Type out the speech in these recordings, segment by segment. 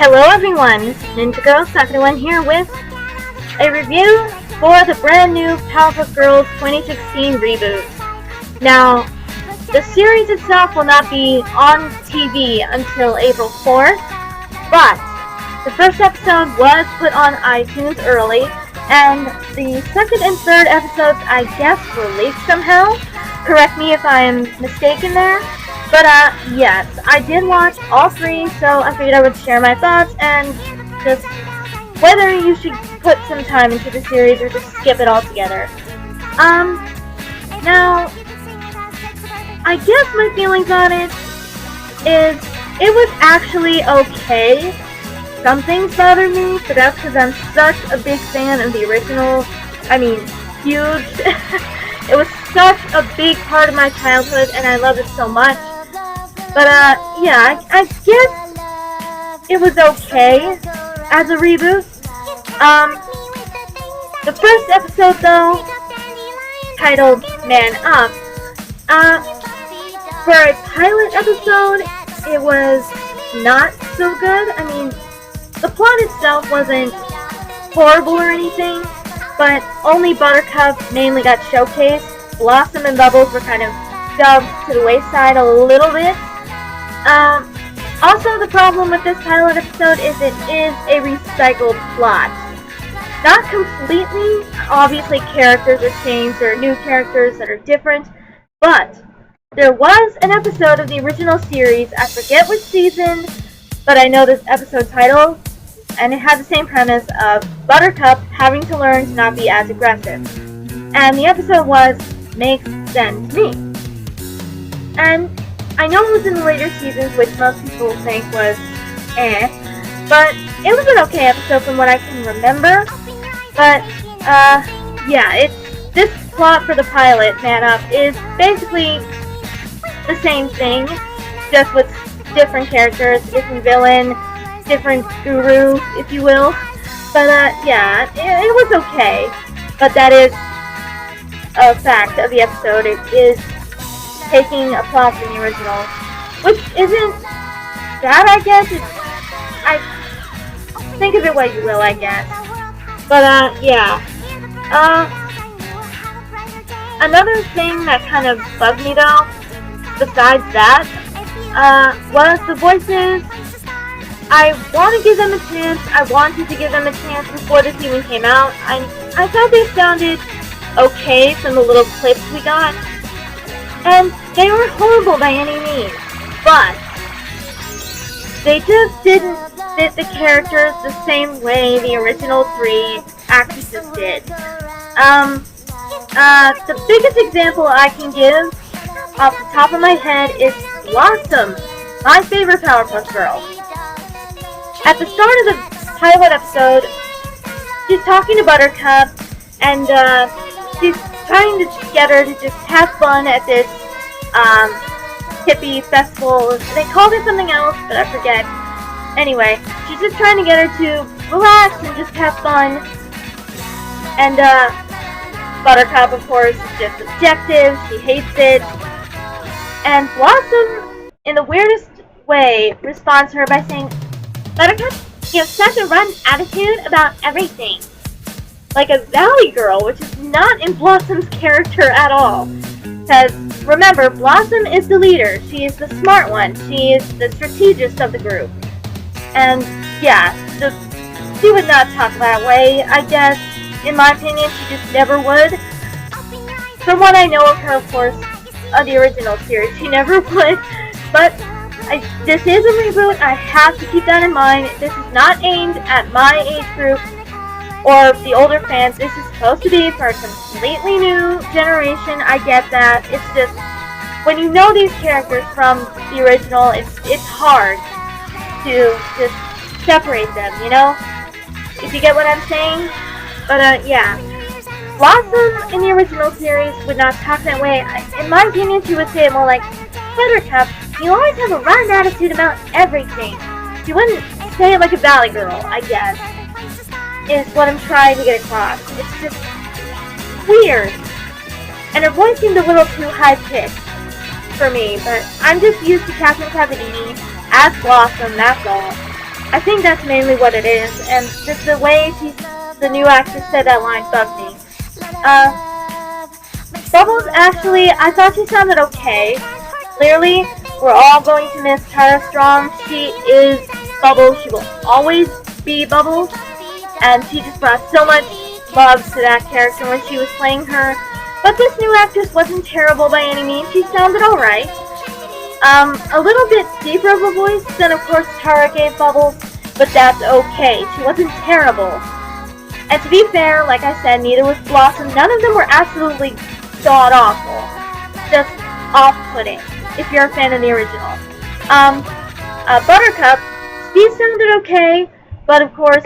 Hello everyone, this is Ninja Girl Sakura One here with a review for the brand new Powerpuff Girls 2016 reboot. Now, the series itself will not be on TV until April 4th, but the first episode was put on iTunes early, and the second and third episodes I guess were leaked somehow. Correct me if I am mistaken there. But yes, I did watch all three, so I figured I would share my thoughts and just whether you should put some time into the series or just skip it altogether. Now, I guess my feelings on it is it was actually okay. Some things bothered me, but that's because I'm such a big fan of the original. I mean, huge. It was such a big part of my childhood, and I love it so much. But, yeah, I guess it was okay as a reboot. The first episode, though, titled Man Up, for a pilot episode, it was not so good. I mean, the plot itself wasn't horrible or anything, but only Buttercup mainly got showcased. Blossom and Bubbles were kind of shoved to the wayside a little bit. Also, the problem with this pilot episode is it is a recycled plot. Not completely. Obviously, characters are changed. There are new characters that are different. But there was an episode of the original series. I forget which season, but I know this episode title. And it had the same premise of Buttercup having to learn to not be as aggressive. And the episode was Makes Sense to Me. And I know it was in the later seasons, which most people think was but it was an okay episode from what I can remember. But, yeah, this plot for the pilot, Man Up, is basically the same thing, just with different characters, different villain, different guru, if you will. But, yeah, it was okay. But that is a fact of the episode. It is taking a plot from the original, which isn't bad, I guess. I think of it what you will, I guess. But, yeah. Another thing that kind of bugged me, though, besides that, was the voices. I want to give them a chance. I wanted to give them a chance before this even came out. I thought they sounded okay from the little clips we got. And they weren't horrible by any means, but they just didn't fit the characters the same way the original three actresses did. The biggest example I can give off the top of my head is Blossom, my favorite Powerpuff Girl. At the start of the pilot episode, she's talking to Buttercup, and she's trying to get her to just have fun at this hippie festival. They called it something else, but I forget. Anyway, she's just trying to get her to relax and just have fun. And Buttercup, of course, is just objective. She hates it. And Blossom, in the weirdest way, responds to her by saying, "Buttercup, you have such a rotten attitude about everything." Like a Valley Girl, which is not in Blossom's character at all. Because, remember, Blossom is the leader. She is the smart one. She is the strategist of the group. And, yeah, she would not talk that way, I guess. In my opinion, she just never would. From what I know of her, of course, of the original series, she never would. But this is a reboot. I have to keep that in mind. This is not aimed at my age group or the older fans. This is supposed to be for a completely new generation. I get that. It's just, when you know these characters from the original, it's hard to just separate them, you know? If you get what I'm saying? But, yeah. Blossom in the original series would not talk that way. In my opinion, she would say it more like, "Buttercup, you always have a rotten attitude about everything." She wouldn't say it like a Valley Girl, I guess, is what I'm trying to get across. It's just weird. And her voice seemed a little too high-pitched for me, but I'm just used to Catherine Cavadini as Blossom, that's all. I think that's mainly what it is, and just the way the new actress said that line bugged me. Bubbles, actually, I thought she sounded okay. Clearly, we're all going to miss Tara Strong. She is Bubbles. She will always be Bubbles, and she just brought so much love to that character when she was playing her. But this new actress wasn't terrible by any means. She sounded alright. A little bit deeper of a voice than, of course, Tara gave Bubbles, but that's okay. She wasn't terrible. And to be fair, like I said, neither was Blossom. None of them were absolutely god-awful. Just off-putting, if you're a fan of the original. Buttercup, she sounded okay, but of course,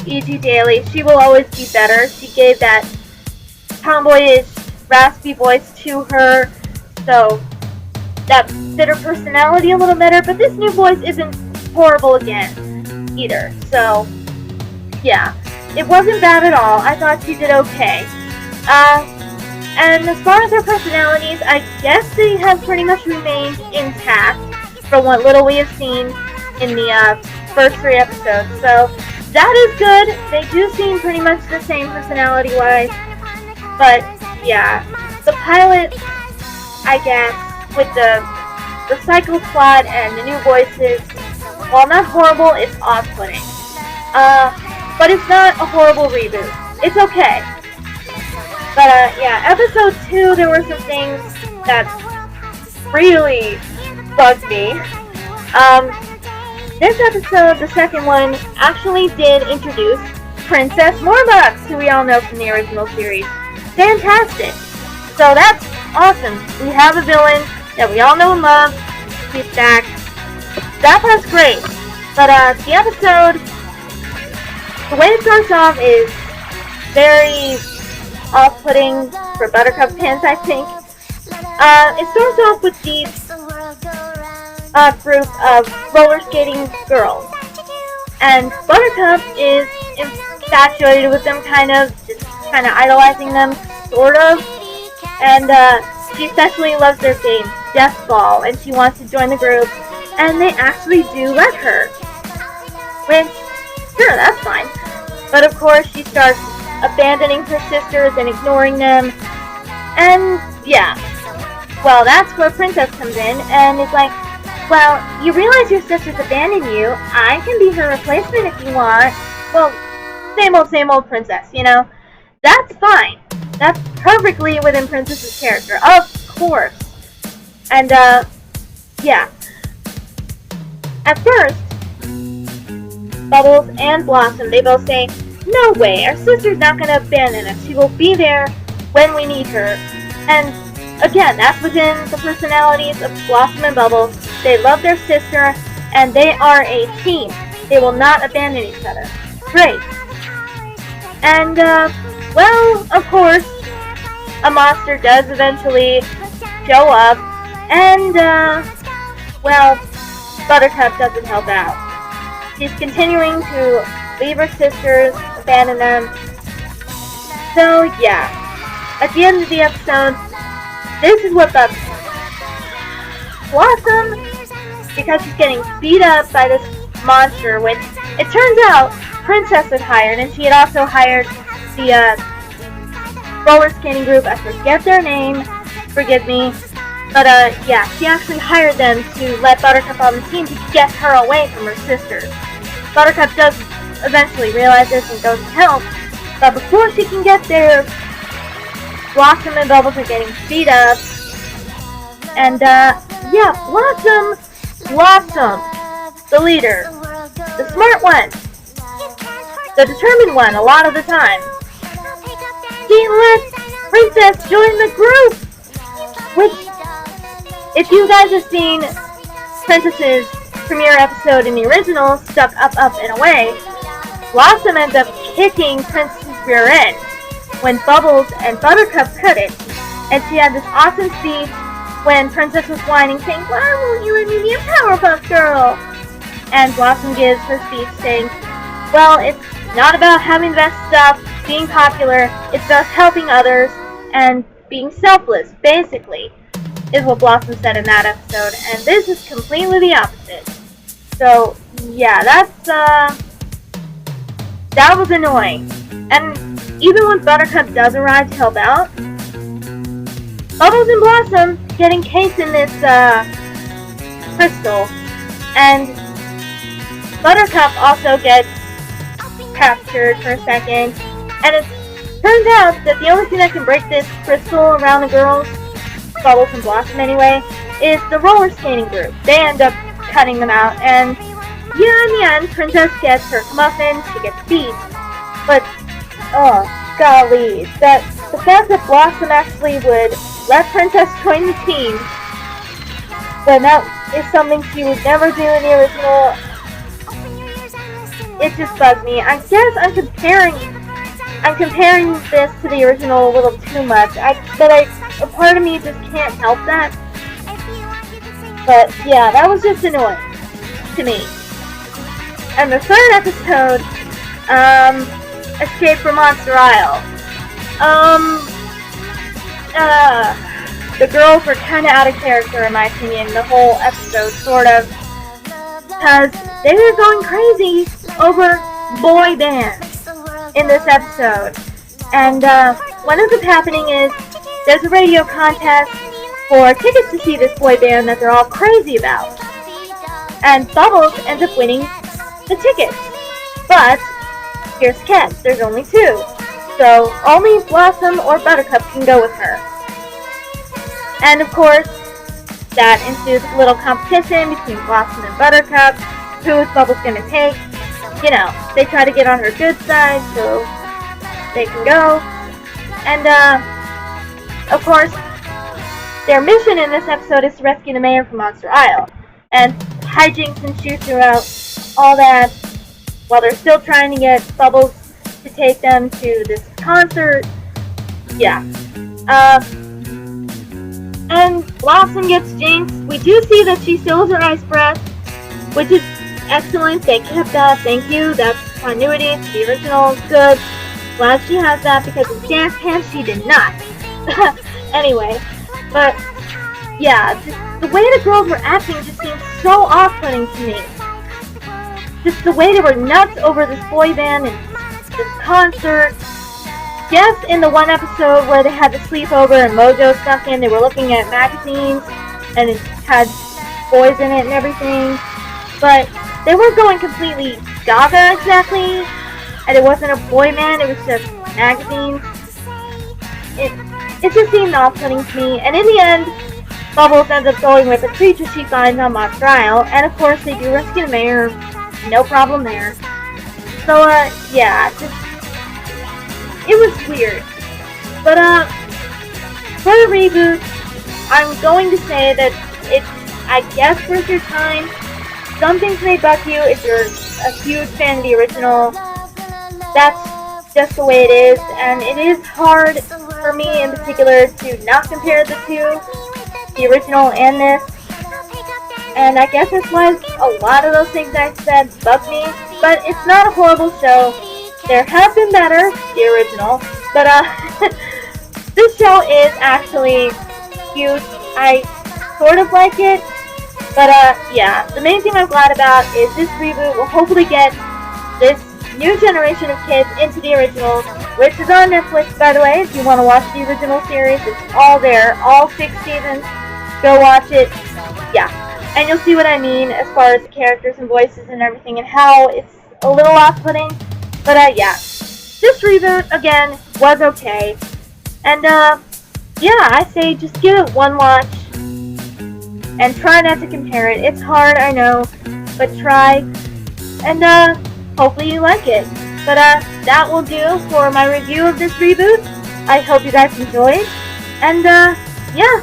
E.G. Daily, she will always be better. She gave that tomboyish, raspy voice to her, so that fit her personality a little better, but this new voice isn't horrible again, either, so, yeah. It wasn't bad at all. I thought she did okay. And as far as their personalities, I guess they have pretty much remained intact from what little we have seen in the first 3 episodes. So that is good. They do seem pretty much the same personality-wise. But yeah, the pilot, I guess, with the recycled plot and the new voices, while not horrible, it's off-putting. But it's not a horrible reboot. It's okay. But, yeah, episode 2, there were some things that really bugged me. This episode, the second one, actually did introduce Princess Morbucks, who we all know from the original series. Fantastic. So that's awesome. We have a villain that we all know and love. She's back. That part's great. But, the episode, the way it starts off is very off-putting for Buttercup fans, I think. It starts off with these group of roller skating girls. And Buttercup is infatuated with them, kind of idolizing them, sort of. And she especially loves their game, Death Ball, and she wants to join the group. And they actually do let her. Which, sure, that's fine. But of course, she starts abandoning her sisters and ignoring them. And, yeah. Well, that's where Princess comes in, and is like, well, you realize your sisters abandoned you. I can be her replacement if you want. Well, same old Princess, you know? That's fine. That's perfectly within Princess's character, of course. And, yeah. At first, Bubbles and Blossom, they both say, no way, our sister's not going to abandon us. She will be there when we need her. And again, that's within the personalities of Blossom and Bubbles. They love their sister, and they are a team. They will not abandon each other. Great. And, well, of course, a monster does eventually show up, and, well, Buttercup doesn't help out. She's continuing to leave her sisters, abandon them. So, yeah. At the end of the episode, this is what bugs me. Blossom, because she's getting beat up by this monster, which it turns out Princess had hired, and she had also hired the roller skating group. I forget their name, forgive me. But, yeah, she actually hired them to let Buttercup on the team to get her away from her sisters. Buttercup does eventually realize this and goes to help, but before she can get there, Blossom and Bubbles are getting beat up. And, yeah, Blossom, the leader, the smart one, the determined one a lot of the time. He lets Princess join the group, which, if you guys have seen Princess's premiere episode in the original, Stuck Up, Up, and Away, Blossom ends up kicking Princess's rear end when Bubbles and Buttercup couldn't, and she had this awesome speech when Princess was whining, saying, why won't you let me be a Powerpuff Girl? And Blossom gives her speech saying, well, it's not about having the best stuff, being popular, it's about helping others, and being selfless, basically, is what Blossom said in that episode, and this is completely the opposite. So, yeah, that was annoying. And even when Buttercup does arrive to help out, Bubbles and Blossom get encased in this, crystal, and Buttercup also gets captured for a second, and it turns out that the only thing that can break this crystal around the girls, Bubbles and Blossom anyway, is the roller skating group. They end up cutting them out, and yeah, in the end, Princess gets her comeuppance, she gets beat, but, oh, golly, the fact that Blossom actually would let Princess join the team, but that is something she would never do in the original. It just bugs me. I guess I'm comparing this to the original a little too much. But a part of me just can't help that. But yeah, that was just annoying to me. And the third episode, Escape from Monster Isle. The girls were kind of out of character in my opinion, the whole episode, sort of. Because they were going crazy over boy bands in this episode. And what ends up happening is there's a radio contest for tickets to see this boy band that they're all crazy about. And Bubbles ends up winning the tickets. But here's the catch, there's only two. So only Blossom or Buttercup can go with her. And of course, that ensues a little competition between Blossom and Buttercup. Who is Bubbles going to take? You know, they try to get on her good side so they can go. And, of course, their mission in this episode is to rescue the mayor from Monster Isle. And hijinks ensue throughout all that while they're still trying to get Bubbles to take them to this concert. Yeah. And Blossom gets jinxed. We do see that she still has her ice breath, which is excellent. They kept that. Thank you. That's continuity. It's the original. Good. Glad she has that because in Dance Pants she did not. Anyway, but yeah, just the way the girls were acting just seemed so off-putting to me. Just the way they were nuts over this boy band and this concert. Yes, in the one episode where they had the sleepover and Mojo snuck in, they were looking at magazines and it had boys in it and everything. But they weren't going completely gaga exactly. And it wasn't a boy band, it was just magazines. It just seemed off-putting to me. And in the end, Bubbles ends up going with the creature she finds on Monster Isle. And of course, they do rescue the mayor. No problem there. So, yeah, it was weird. But, for the reboot, I'm going to say that it's, I guess, worth your time. Some things may bug you if you're a huge fan of the original. That's just the way it is, and it is hard for me in particular to not compare the two, the original and this. And I guess that's why a lot of those things I said bug me, but it's not a horrible show. There have been better, the original, but this show is actually cute. I sort of like it, but yeah, the main thing I'm glad about is this reboot will hopefully get this new generation of kids into the original, which is on Netflix, by the way. If you want to watch the original series, it's all there, all 6 seasons. Go watch it. Yeah, and you'll see what I mean as far as the characters and voices and everything, and how it's a little off-putting. But yeah, this reboot again was okay, and yeah, I say just give it one watch and try not to compare it. It's hard, I know, but try, and hopefully you like it. But that will do for my review of this reboot. I hope you guys enjoyed, and yeah,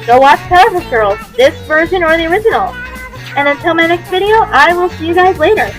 go watch Powerpuff Girls, this version or the original. And until my next video, I will see you guys later.